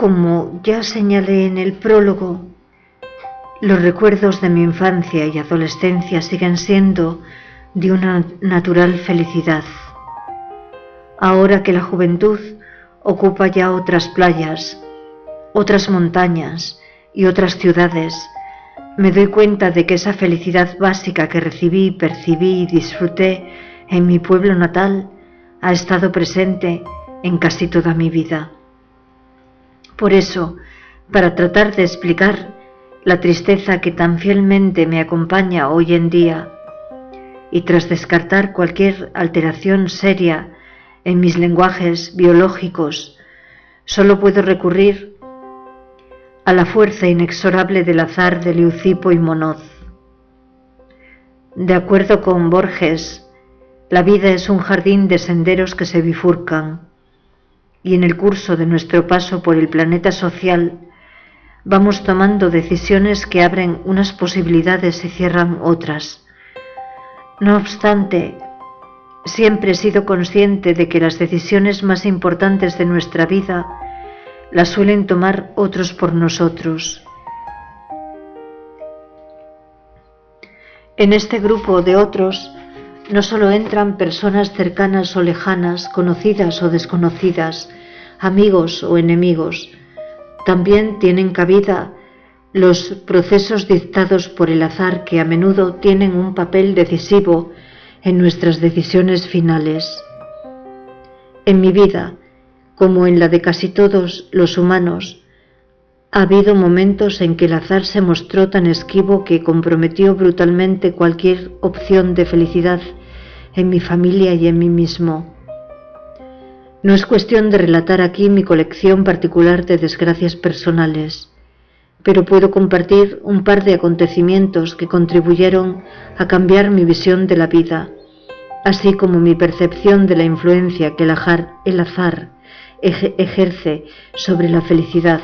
Como ya señalé en el prólogo, los recuerdos de mi infancia y adolescencia siguen siendo de una natural felicidad. Ahora que la juventud ocupa ya otras playas, otras montañas y otras ciudades, me doy cuenta de que esa felicidad básica que recibí, percibí y disfruté en mi pueblo natal ha estado presente en casi toda mi vida. Por eso, para tratar de explicar la tristeza que tan fielmente me acompaña hoy en día, y tras descartar cualquier alteración seria en mis lenguajes biológicos, solo puedo recurrir a la fuerza inexorable del azar de Leucipo y Monod. De acuerdo con Borges, la vida es un jardín de senderos que se bifurcan, y en el curso de nuestro paso por el planeta social vamos tomando decisiones que abren unas posibilidades y cierran otras. No obstante, siempre he sido consciente de que las decisiones más importantes de nuestra vida las suelen tomar otros por nosotros. En este grupo de otros no solo entran personas cercanas o lejanas, conocidas o desconocidas, amigos o enemigos, también tienen cabida los procesos dictados por el azar que a menudo tienen un papel decisivo en nuestras decisiones finales. En mi vida, como en la de casi todos los humanos, ha habido momentos en que el azar se mostró tan esquivo que comprometió brutalmente cualquier opción de felicidad en mi familia y en mí mismo. No es cuestión de relatar aquí mi colección particular de desgracias personales, pero puedo compartir un par de acontecimientos que contribuyeron a cambiar mi visión de la vida, así como mi percepción de la influencia que el azar ejerce sobre la felicidad.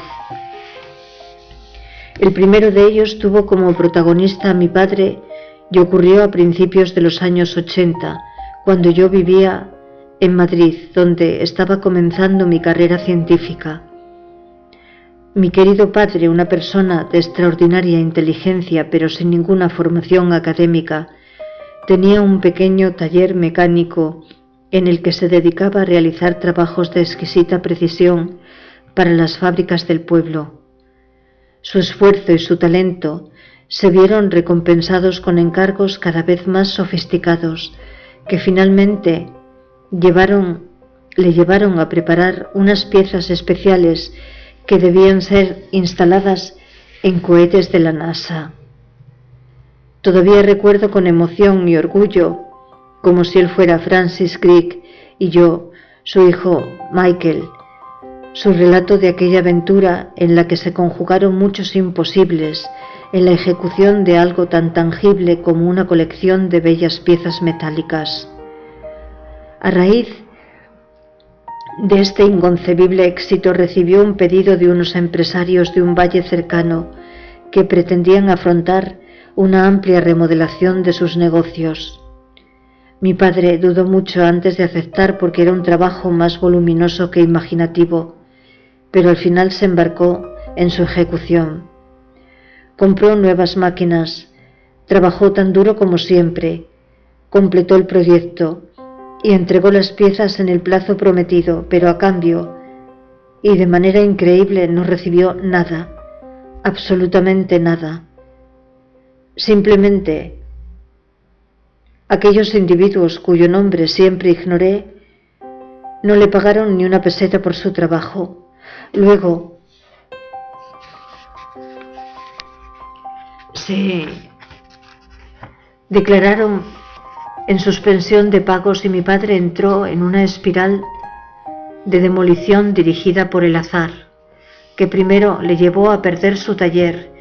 El primero de ellos tuvo como protagonista a mi padre y ocurrió a principios de los años 80, cuando yo vivía en Madrid, donde estaba comenzando mi carrera científica. Mi querido padre, una persona de extraordinaria inteligencia pero sin ninguna formación académica, tenía un pequeño taller mecánico en el que se dedicaba a realizar trabajos de exquisita precisión para las fábricas del pueblo. Su esfuerzo y su talento se vieron recompensados con encargos cada vez más sofisticados, que finalmente le llevaron a preparar unas piezas especiales que debían ser instaladas en cohetes de la NASA. Todavía recuerdo con emoción y orgullo, como si él fuera Francis Crick y yo, su hijo Michael, su relato de aquella aventura en la que se conjugaron muchos imposibles en la ejecución de algo tan tangible como una colección de bellas piezas metálicas. A raíz de este inconcebible éxito recibió un pedido de unos empresarios de un valle cercano que pretendían afrontar una amplia remodelación de sus negocios. Mi padre dudó mucho antes de aceptar porque era un trabajo más voluminoso que imaginativo, pero al final se embarcó en su ejecución. Compró nuevas máquinas, trabajó tan duro como siempre, completó el proyecto y entregó las piezas en el plazo prometido, pero a cambio, y de manera increíble, no recibió nada, absolutamente nada. Simplemente, aquellos individuos cuyo nombre siempre ignoré no le pagaron ni una peseta por su trabajo. Luego se declararon en suspensión de pagos y mi padre entró en una espiral de demolición dirigida por el azar, que primero le llevó a perder su taller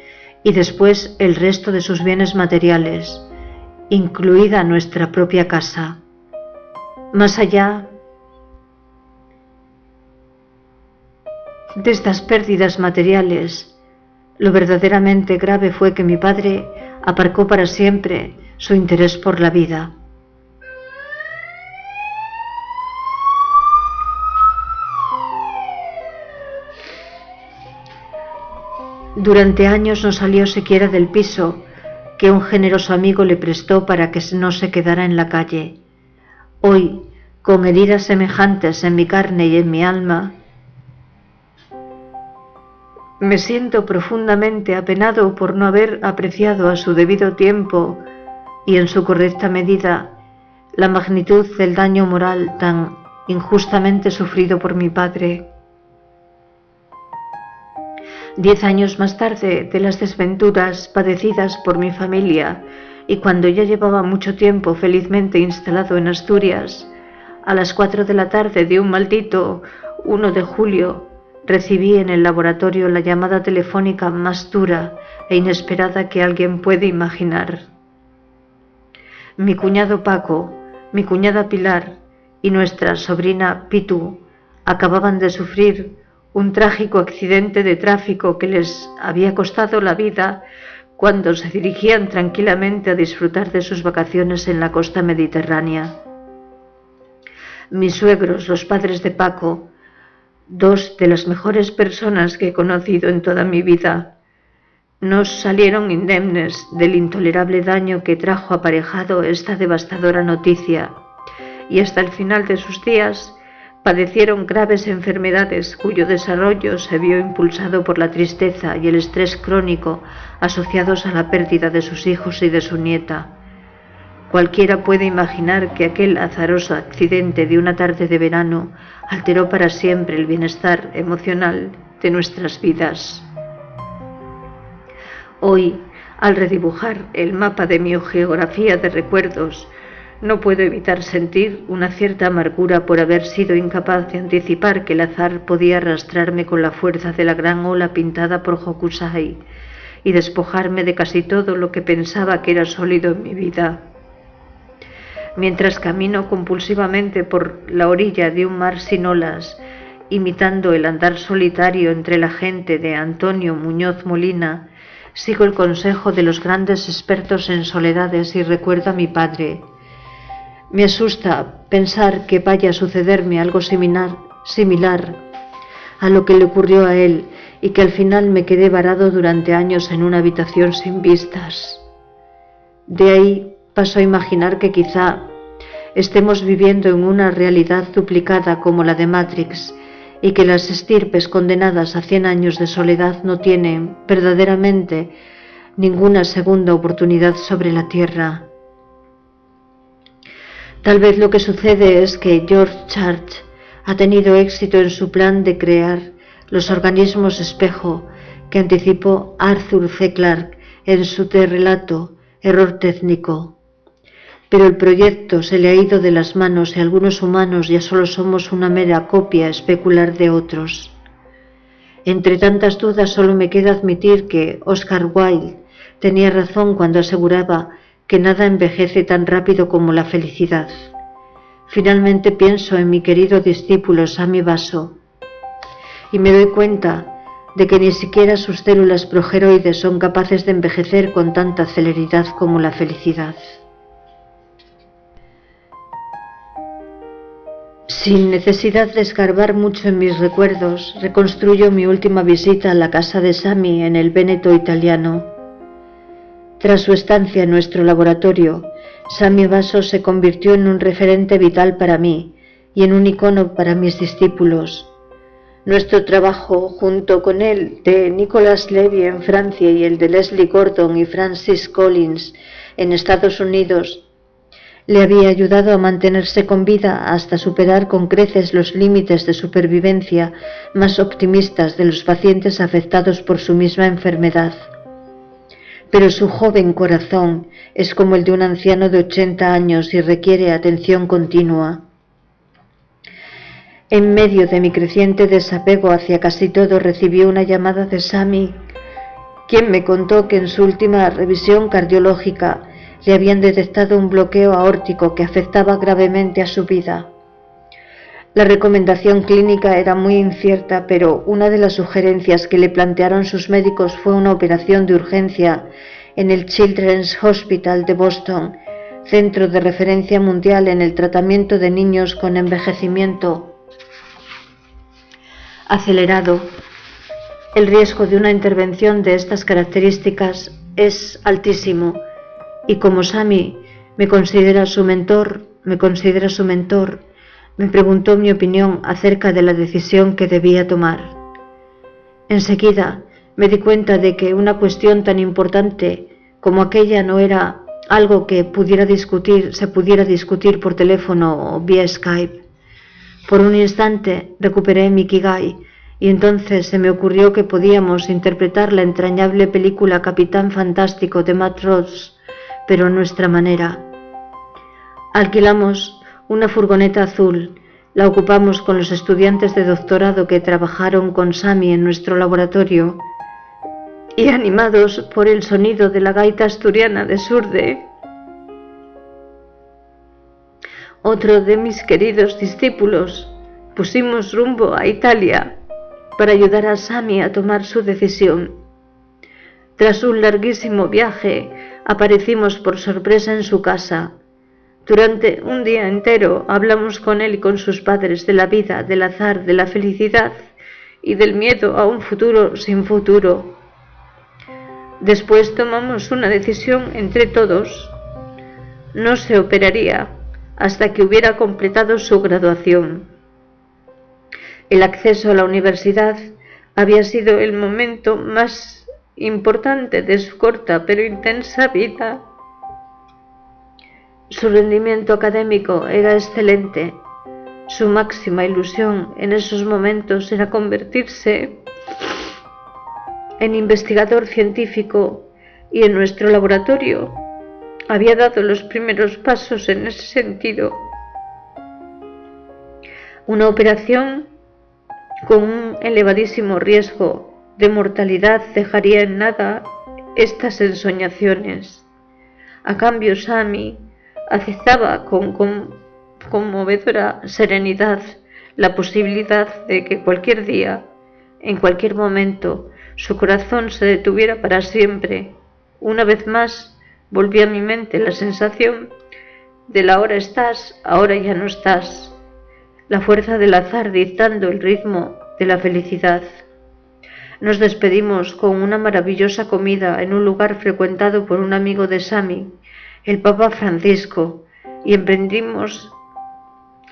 y después el resto de sus bienes materiales, incluida nuestra propia casa. Más allá de estas pérdidas materiales, lo verdaderamente grave fue que mi padre aparcó para siempre su interés por la vida. Durante años no salió siquiera del piso que un generoso amigo le prestó para que no se quedara en la calle. Hoy, con heridas semejantes en mi carne y en mi alma, me siento profundamente apenado por no haber apreciado a su debido tiempo y en su correcta medida la magnitud del daño moral tan injustamente sufrido por mi padre. 10 años más tarde de las desventuras padecidas por mi familia y cuando ya llevaba mucho tiempo felizmente instalado en Asturias, a las 4 de la tarde de un maldito 1 de julio, recibí en el laboratorio la llamada telefónica más dura e inesperada que alguien puede imaginar. Mi cuñado Paco, mi cuñada Pilar y nuestra sobrina Pitu acababan de sufrir un trágico accidente de tráfico que les había costado la vida cuando se dirigían tranquilamente a disfrutar de sus vacaciones en la costa mediterránea. Mis suegros, los padres de Paco, 2 de las mejores personas que he conocido en toda mi vida, no salieron indemnes del intolerable daño que trajo aparejado esta devastadora noticia, y hasta el final de sus días padecieron graves enfermedades cuyo desarrollo se vio impulsado por la tristeza y el estrés crónico asociados a la pérdida de sus hijos y de su nieta. Cualquiera puede imaginar que aquel azaroso accidente de una tarde de verano alteró para siempre el bienestar emocional de nuestras vidas. Hoy, al redibujar el mapa de mi geografía de recuerdos, no puedo evitar sentir una cierta amargura por haber sido incapaz de anticipar que el azar podía arrastrarme con la fuerza de la gran ola pintada por Hokusai y despojarme de casi todo lo que pensaba que era sólido en mi vida. Mientras camino compulsivamente por la orilla de un mar sin olas, imitando el andar solitario entre la gente de Antonio Muñoz Molina, sigo el consejo de los grandes expertos en soledades y recuerdo a mi padre. Me asusta pensar que vaya a sucederme algo similar a lo que le ocurrió a él y que al final me quedé varado durante años en una habitación sin vistas. De ahí paso a imaginar que quizá estemos viviendo en una realidad duplicada como la de Matrix y que las estirpes condenadas a 100 años de soledad no tienen verdaderamente ninguna segunda oportunidad sobre la Tierra. Tal vez lo que sucede es que George Church ha tenido éxito en su plan de crear los organismos espejo que anticipó Arthur C. Clarke en su relato Error técnico. Pero el proyecto se le ha ido de las manos y algunos humanos ya solo somos una mera copia especular de otros. Entre tantas dudas solo me queda admitir que Oscar Wilde tenía razón cuando aseguraba que nada envejece tan rápido como la felicidad. Finalmente pienso en mi querido discípulo Sami Baso y me doy cuenta de que ni siquiera sus células progeroides son capaces de envejecer con tanta celeridad como la felicidad. Sin necesidad de escarbar mucho en mis recuerdos, reconstruyo mi última visita a la casa de Sami en el Véneto italiano. Tras su estancia en nuestro laboratorio, Sami Baso se convirtió en un referente vital para mí y en un icono para mis discípulos. Nuestro trabajo, junto con el de Nicolas Levy en Francia y el de Leslie Gordon y Francis Collins en Estados Unidos, le había ayudado a mantenerse con vida hasta superar con creces los límites de supervivencia más optimistas de los pacientes afectados por su misma enfermedad. Pero su joven corazón es como el de un anciano de 80 años y requiere atención continua. En medio de mi creciente desapego hacia casi todo, recibí una llamada de Sami, quien me contó que en su última revisión cardiológica le habían detectado un bloqueo aórtico que afectaba gravemente a su vida. La recomendación clínica era muy incierta, pero una de las sugerencias que le plantearon sus médicos fue una operación de urgencia en el Children's Hospital de Boston, centro de referencia mundial en el tratamiento de niños con envejecimiento acelerado. El riesgo de una intervención de estas características es altísimo y como Sami me considera su mentor, me preguntó mi opinión acerca de la decisión que debía tomar. Enseguida me di cuenta de que una cuestión tan importante como aquella no era algo que se pudiera discutir por teléfono o vía Skype. Por un instante recuperé mi Ikigai y entonces se me ocurrió que podíamos interpretar la entrañable película Capitán Fantástico de Matt Ross, pero a nuestra manera. Alquilamos una furgoneta azul, la ocupamos con los estudiantes de doctorado que trabajaron con Sami en nuestro laboratorio y animados por el sonido de la gaita asturiana de Surde, otro de mis queridos discípulos, pusimos rumbo a Italia para ayudar a Sami a tomar su decisión. Tras un larguísimo viaje, aparecimos por sorpresa en su casa. Durante un día entero hablamos con él y con sus padres de la vida, del azar, de la felicidad y del miedo a un futuro sin futuro. Después tomamos una decisión entre todos. No se operaría hasta que hubiera completado su graduación. El acceso a la universidad había sido el momento más importante de su corta pero intensa vida. Su rendimiento académico era excelente. Su máxima ilusión en esos momentos era convertirse en investigador científico y en nuestro laboratorio había dado los primeros pasos en ese sentido. Una operación con un elevadísimo riesgo de mortalidad dejaría en nada estas ensoñaciones. A cambio, Sami aceptaba con conmovedora serenidad la posibilidad de que cualquier día, en cualquier momento, su corazón se detuviera para siempre. Una vez más, volvió a mi mente la sensación del ahora estás, ahora ya no estás, la fuerza del azar dictando el ritmo de la felicidad. Nos despedimos con una maravillosa comida en un lugar frecuentado por un amigo de Sami, el Papa Francisco, y emprendimos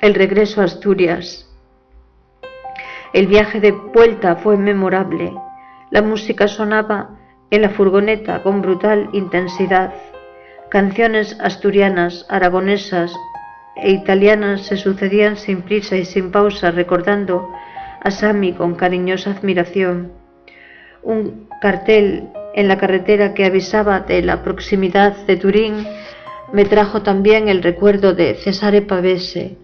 el regreso a Asturias. El viaje de vuelta fue memorable. La música sonaba en la furgoneta con brutal intensidad. Canciones asturianas, aragonesas e italianas se sucedían sin prisa y sin pausa, recordando a Sami con cariñosa admiración. Un cartel en la carretera que avisaba de la proximidad de Turín me trajo también el recuerdo de Cesare Pavese.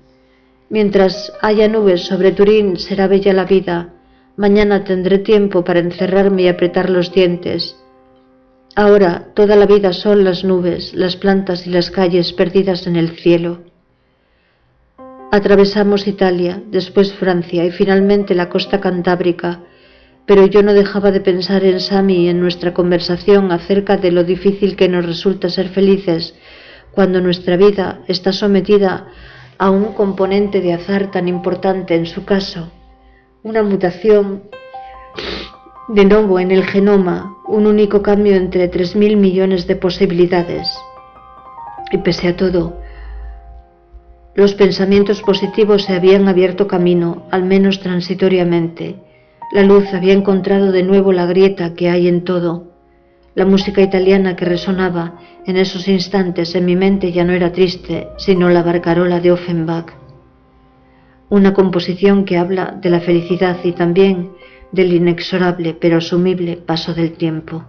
Mientras haya nubes sobre Turín será bella la vida. Mañana tendré tiempo para encerrarme y apretar los dientes. Ahora toda la vida son las nubes, las plantas y las calles perdidas en el cielo. Atravesamos Italia, después Francia y finalmente la costa cantábrica, pero yo no dejaba de pensar en Sami y en nuestra conversación acerca de lo difícil que nos resulta ser felices cuando nuestra vida está sometida a un componente de azar tan importante, en su caso, una mutación de novo en el genoma, un único cambio entre 3.000 millones de posibilidades. Y pese a todo, los pensamientos positivos se habían abierto camino, al menos transitoriamente. La luz había encontrado de nuevo la grieta que hay en todo. La música italiana que resonaba en esos instantes en mi mente ya no era triste, sino la barcarola de Offenbach. Una composición que habla de la felicidad y también del inexorable pero asumible paso del tiempo.